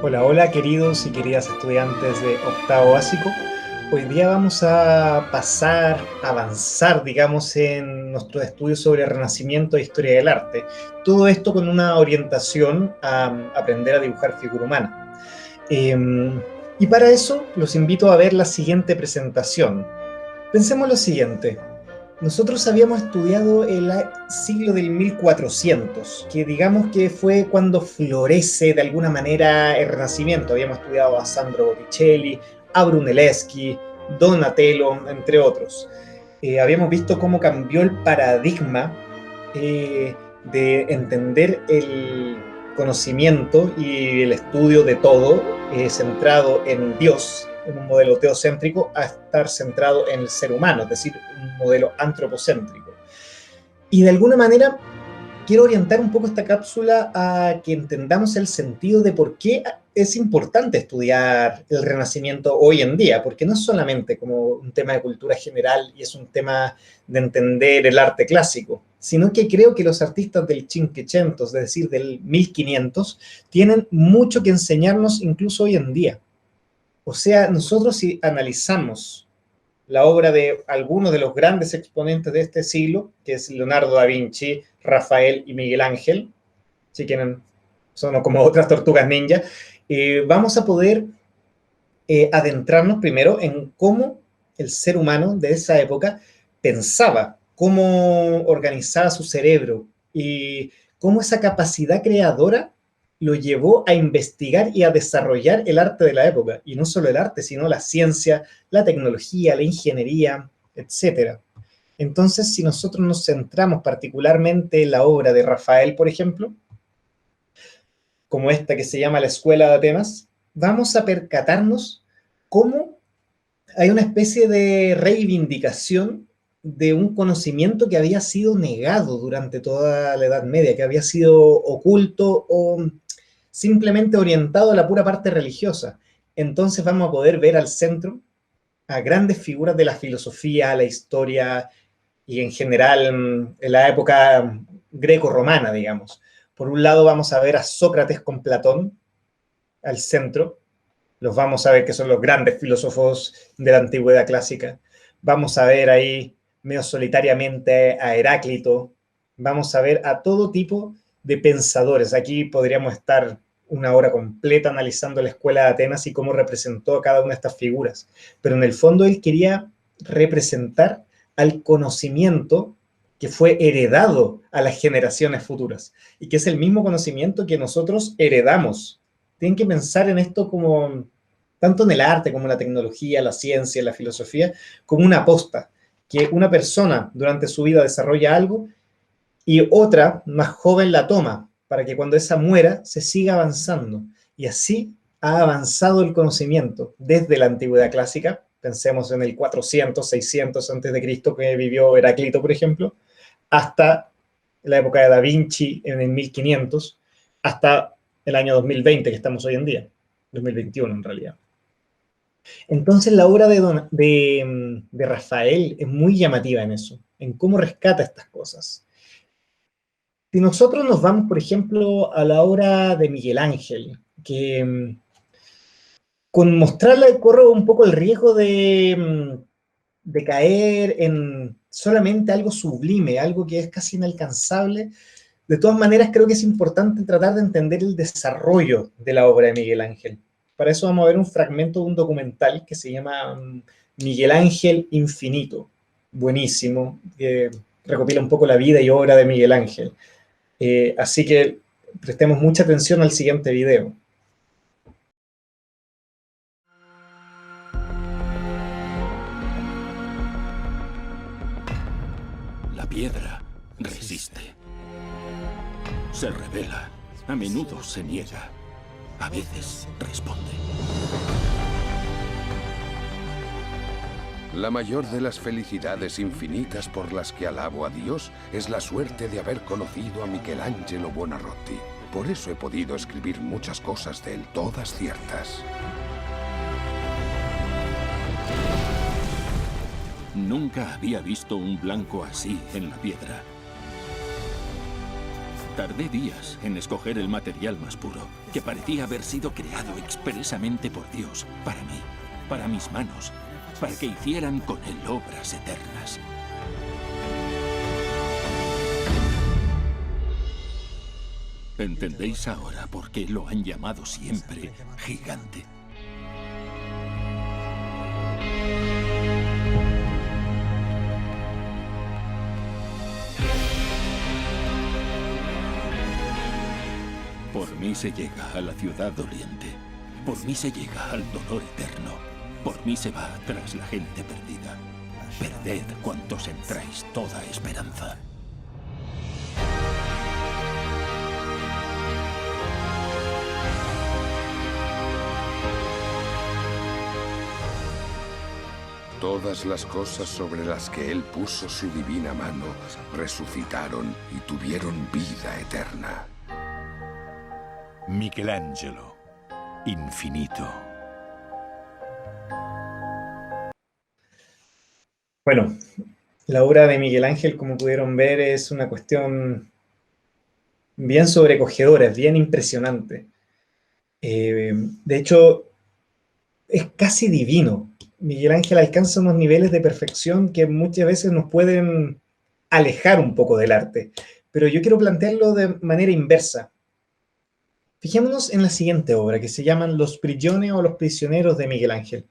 Hola, hola queridos y queridas estudiantes de octavo básico. Hoy día vamos a avanzar, digamos, en nuestros estudios sobre el Renacimiento e historia del arte. Todo esto con una orientación a aprender a dibujar figura humana. Y para eso los invito a ver la siguiente presentación. Pensemos lo siguiente. Nosotros habíamos estudiado el siglo del 1400, que digamos que fue cuando florece de alguna manera el Renacimiento. Habíamos estudiado a Sandro Botticelli, a Brunelleschi, Donatello, entre otros. Habíamos visto cómo cambió el paradigma de entender el conocimiento y el estudio de todo centrado en Dios, en un modelo teocéntrico, a estar centrado en el ser humano, es decir, un modelo antropocéntrico. Y de alguna manera quiero orientar un poco esta cápsula a que entendamos el sentido de por qué es importante estudiar el Renacimiento hoy en día, porque no es solamente como un tema de cultura general y es un tema de entender el arte clásico, sino que creo que los artistas del Cinquecento, es decir, del 1500, tienen mucho que enseñarnos incluso hoy en día. O sea, nosotros si analizamos la obra de algunos de los grandes exponentes de este siglo, que es Leonardo da Vinci, Rafael y Miguel Ángel, si quieren, son como otras tortugas ninja, vamos a poder adentrarnos primero en cómo el ser humano de esa época pensaba, cómo organizaba su cerebro y cómo esa capacidad creadora lo llevó a investigar y a desarrollar el arte de la época. Y no solo el arte, sino la ciencia, la tecnología, la ingeniería, etcétera. Entonces, si nosotros nos centramos particularmente en la obra de Rafael, por ejemplo, como esta que se llama La Escuela de Atenas, vamos a percatarnos cómo hay una especie de reivindicación de un conocimiento que había sido negado durante toda la Edad Media, que había sido oculto o simplemente orientado a la pura parte religiosa. Entonces vamos a poder ver al centro a grandes figuras de la filosofía, la historia y en general en la época greco-romana, digamos. Por un lado vamos a ver a Sócrates con Platón al centro, los vamos a ver que son los grandes filósofos de la antigüedad clásica. Vamos a ver ahí medio solitariamente a Heráclito, vamos a ver a todo tipo de pensadores. Aquí podríamos estar una hora completa analizando la escuela de Atenas y cómo representó a cada una de estas figuras. Pero en el fondo él quería representar al conocimiento que fue heredado a las generaciones futuras y que es el mismo conocimiento que nosotros heredamos. Tienen que pensar en esto como, tanto en el arte como en la tecnología, la ciencia, la filosofía, como una aposta, que una persona durante su vida desarrolla algo y otra más joven la toma, para que cuando esa muera se siga avanzando. Y así ha avanzado el conocimiento desde la antigüedad clásica, pensemos en el 400, 600 antes de Cristo que vivió Heráclito, por ejemplo, hasta la época de Da Vinci en el 1500, hasta el año 2020 que estamos hoy en día, 2021 en realidad. Entonces la obra de Rafael es muy llamativa en eso, en cómo rescata estas cosas. Si nosotros nos vamos, por ejemplo, a la obra de Miguel Ángel, que con mostrarla corre un poco el riesgo de caer en solamente algo sublime, algo que es casi inalcanzable. De todas maneras, creo que es importante tratar de entender el desarrollo de la obra de Miguel Ángel. Para eso vamos a ver un fragmento de un documental que se llama Miguel Ángel Infinito. Buenísimo, que recopila un poco la vida y obra de Miguel Ángel. Así que prestemos mucha atención al siguiente video. La piedra resiste. Se revela. A menudo se niega. A veces responde. La mayor de las felicidades infinitas por las que alabo a Dios es la suerte de haber conocido a Michelangelo Buonarroti. Por eso he podido escribir muchas cosas de él, todas ciertas. Nunca había visto un blanco así en la piedra. Tardé días en escoger el material más puro, que parecía haber sido creado expresamente por Dios, para mí, para mis manos, para que hicieran con él obras eternas. ¿Entendéis ahora por qué lo han llamado siempre gigante? Por mí se llega a la ciudad doliente. Por mí se llega al dolor eterno. Por mí se va tras la gente perdida. Perded cuantos entráis toda esperanza. Todas las cosas sobre las que él puso su divina mano resucitaron y tuvieron vida eterna. Michelangelo, infinito. Bueno, la obra de Miguel Ángel, como pudieron ver, es una cuestión bien sobrecogedora, es bien impresionante. De hecho, es casi divino. Miguel Ángel alcanza unos niveles de perfección que muchas veces nos pueden alejar un poco del arte. Pero yo quiero plantearlo de manera inversa. Fijémonos en la siguiente obra, que se llaman Los Prigioni o Los Prisioneros de Miguel Ángel,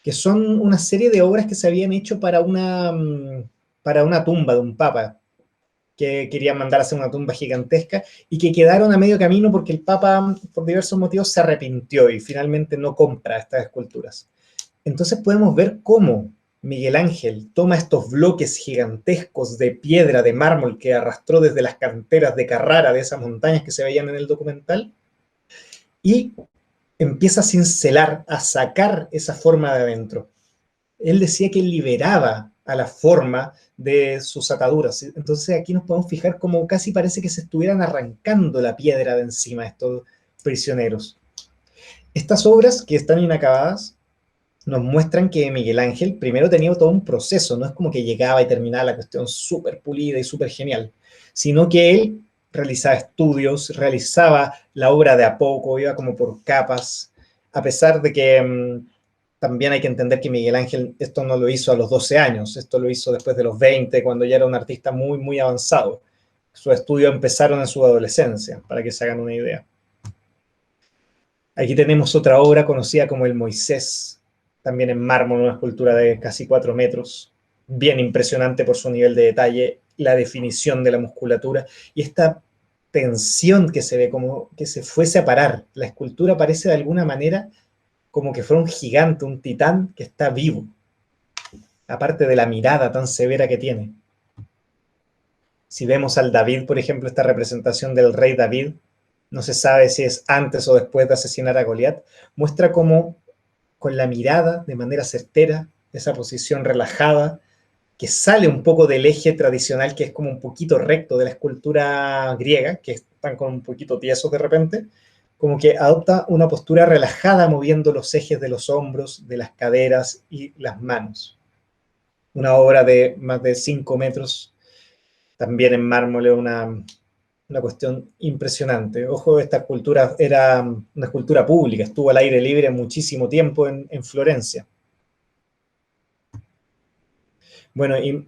que son una serie de obras que se habían hecho para una tumba de un papa, que querían mandar a hacer una tumba gigantesca y que quedaron a medio camino porque el papa, por diversos motivos, se arrepintió y finalmente no compra estas esculturas. Entonces podemos ver cómo Miguel Ángel toma estos bloques gigantescos de piedra, de mármol que arrastró desde las canteras de Carrara, de esas montañas que se veían en el documental, y empieza a cincelar, a sacar esa forma de adentro. Él decía que liberaba a la forma de sus ataduras. Entonces aquí nos podemos fijar como casi parece que se estuvieran arrancando la piedra de encima de estos prisioneros. Estas obras que están inacabadas nos muestran que Miguel Ángel primero tenía todo un proceso, no es como que llegaba y terminaba la cuestión súper pulida y súper genial, sino que él realizaba estudios, realizaba la obra de a poco, iba como por capas, a pesar de que también hay que entender que Miguel Ángel esto no lo hizo a los 12 años, esto lo hizo después de los 20, cuando ya era un artista muy, muy avanzado. Sus estudios empezaron en su adolescencia, para que se hagan una idea. Aquí tenemos otra obra conocida como el Moisés, también en mármol, una escultura de casi 4 metros, bien impresionante por su nivel de detalle, la definición de la musculatura y esta tensión que se ve como que se fuese a parar. La escultura parece de alguna manera como que fuera un gigante, un titán que está vivo, aparte de la mirada tan severa que tiene. Si vemos al David, por ejemplo, esta representación del rey David, no se sabe si es antes o después de asesinar a Goliat, muestra cómo con la mirada, de manera certera, esa posición relajada, que sale un poco del eje tradicional, que es como un poquito recto de la escultura griega, que están como un poquito tiesos de repente, como que adopta una postura relajada, moviendo los ejes de los hombros, de las caderas y las manos. Una obra de más de 5 metros, también en mármol, una cuestión impresionante. Ojo, esta escultura era una escultura pública, estuvo al aire libre muchísimo tiempo en Florencia. Bueno, y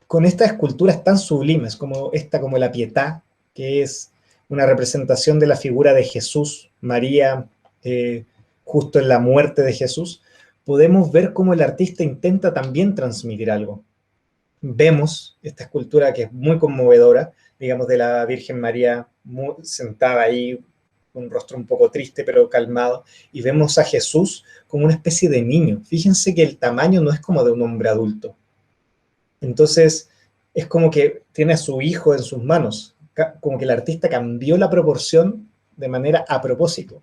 con estas esculturas tan sublimes como esta, como la Pietà, que es una representación de la figura de Jesús, María, justo en la muerte de Jesús, podemos ver cómo el artista intenta también transmitir algo. Vemos esta escultura que es muy conmovedora, digamos, de la Virgen María sentada ahí, con un rostro un poco triste pero calmado, y vemos a Jesús como una especie de niño. Fíjense que el tamaño no es como de un hombre adulto. Entonces, es como que tiene a su hijo en sus manos, como que el artista cambió la proporción de manera a propósito.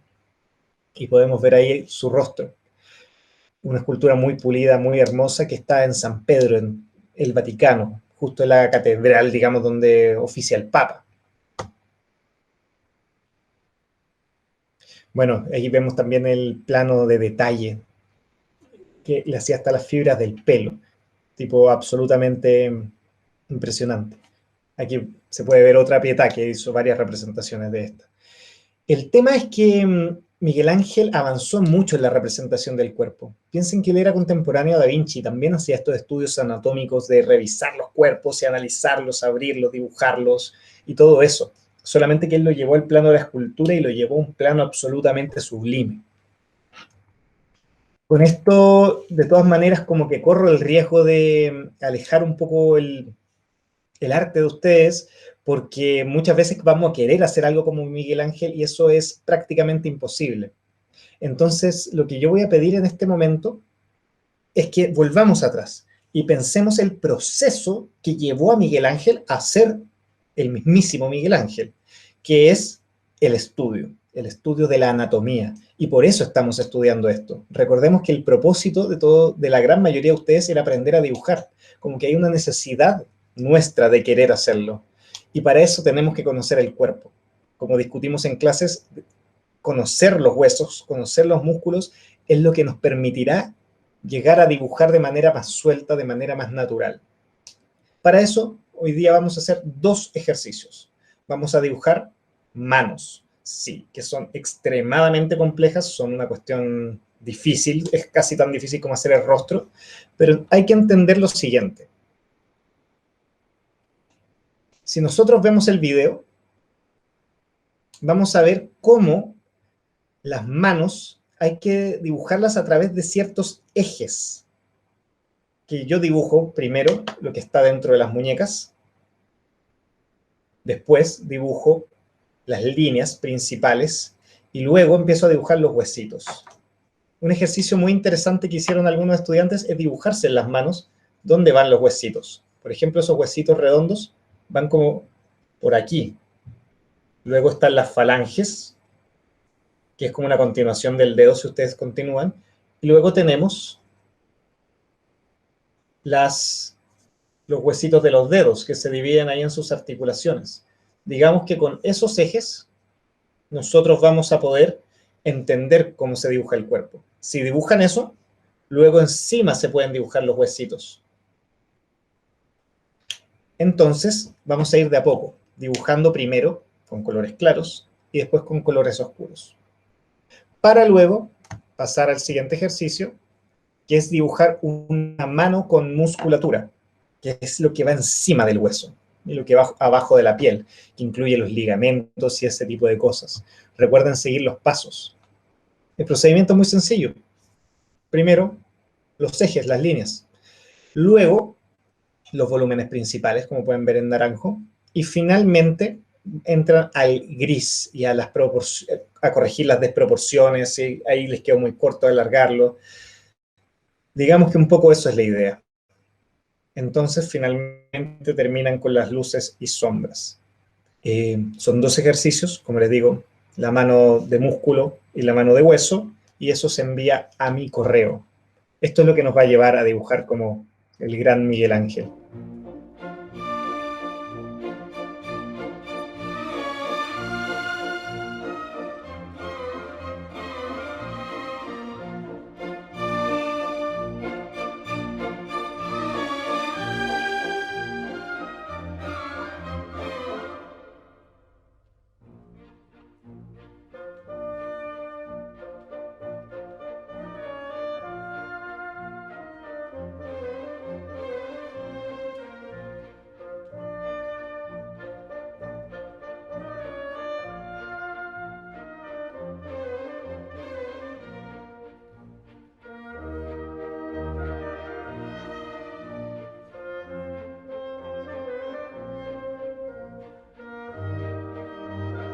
Y podemos ver ahí su rostro. Una escultura muy pulida, muy hermosa, que está en San Pedro, en el Vaticano, justo en la catedral, digamos, donde oficia el Papa. Bueno, aquí vemos también el plano de detalle que le hacía hasta las fibras del pelo, tipo absolutamente impresionante. Aquí se puede ver otra Pietà que hizo varias representaciones de esta. El tema es que Miguel Ángel avanzó mucho en la representación del cuerpo. Piensen que él era contemporáneo a Da Vinci, también hacía estos estudios anatómicos de revisar los cuerpos y analizarlos, abrirlos, dibujarlos y todo eso. Solamente que él lo llevó al plano de la escultura y lo llevó a un plano absolutamente sublime. Con esto, de todas maneras, como que corro el riesgo de alejar un poco el arte de ustedes, porque muchas veces vamos a querer hacer algo como Miguel Ángel y eso es prácticamente imposible. Entonces, lo que yo voy a pedir en este momento es que volvamos atrás y pensemos el proceso que llevó a Miguel Ángel a ser el mismísimo Miguel Ángel, que es el estudio de la anatomía. Y por eso estamos estudiando esto. Recordemos que el propósito de la gran mayoría de ustedes era aprender a dibujar, como que hay una necesidad nuestra de querer hacerlo. Y para eso tenemos que conocer el cuerpo. Como discutimos en clases, conocer los huesos, conocer los músculos, es lo que nos permitirá llegar a dibujar de manera más suelta, de manera más natural. Para eso, hoy día vamos a hacer 2 ejercicios. Vamos a dibujar manos, sí, que son extremadamente complejas, son una cuestión difícil, es casi tan difícil como hacer el rostro, pero hay que entender lo siguiente. Si nosotros vemos el video, vamos a ver cómo las manos hay que dibujarlas a través de ciertos ejes. Que yo dibujo primero lo que está dentro de las muñecas, después dibujo las líneas principales y luego empiezo a dibujar los huesitos. Un ejercicio muy interesante que hicieron algunos estudiantes es dibujarse en las manos dónde van los huesitos. Por ejemplo, esos huesitos redondos van como por aquí. Luego están las falanges, que es como una continuación del dedo si ustedes continúan. Y luego tenemos los huesitos de los dedos, que se dividen ahí en sus articulaciones. Digamos que con esos ejes nosotros vamos a poder entender cómo se dibuja el cuerpo. Si dibujan eso, luego encima se pueden dibujar los huesitos. Entonces, vamos a ir de a poco, dibujando primero con colores claros y después con colores oscuros. Para luego pasar al siguiente ejercicio, que es dibujar una mano con musculatura, que es lo que va encima del hueso y lo que va abajo de la piel, que incluye los ligamentos y ese tipo de cosas. Recuerden seguir los pasos. El procedimiento es muy sencillo. Primero, los ejes, las líneas. Luego, los volúmenes principales, como pueden ver en naranjo. Y finalmente, entran al gris y a corregir las desproporciones. ¿Sí? Ahí les quedó muy corto alargarlo. Digamos que un poco eso es la idea. Entonces, finalmente terminan con las luces y sombras. Son 2 ejercicios, como les digo, la mano de músculo y la mano de hueso, y eso se envía a mi correo. Esto es lo que nos va a llevar a dibujar como el gran Miguel Ángel.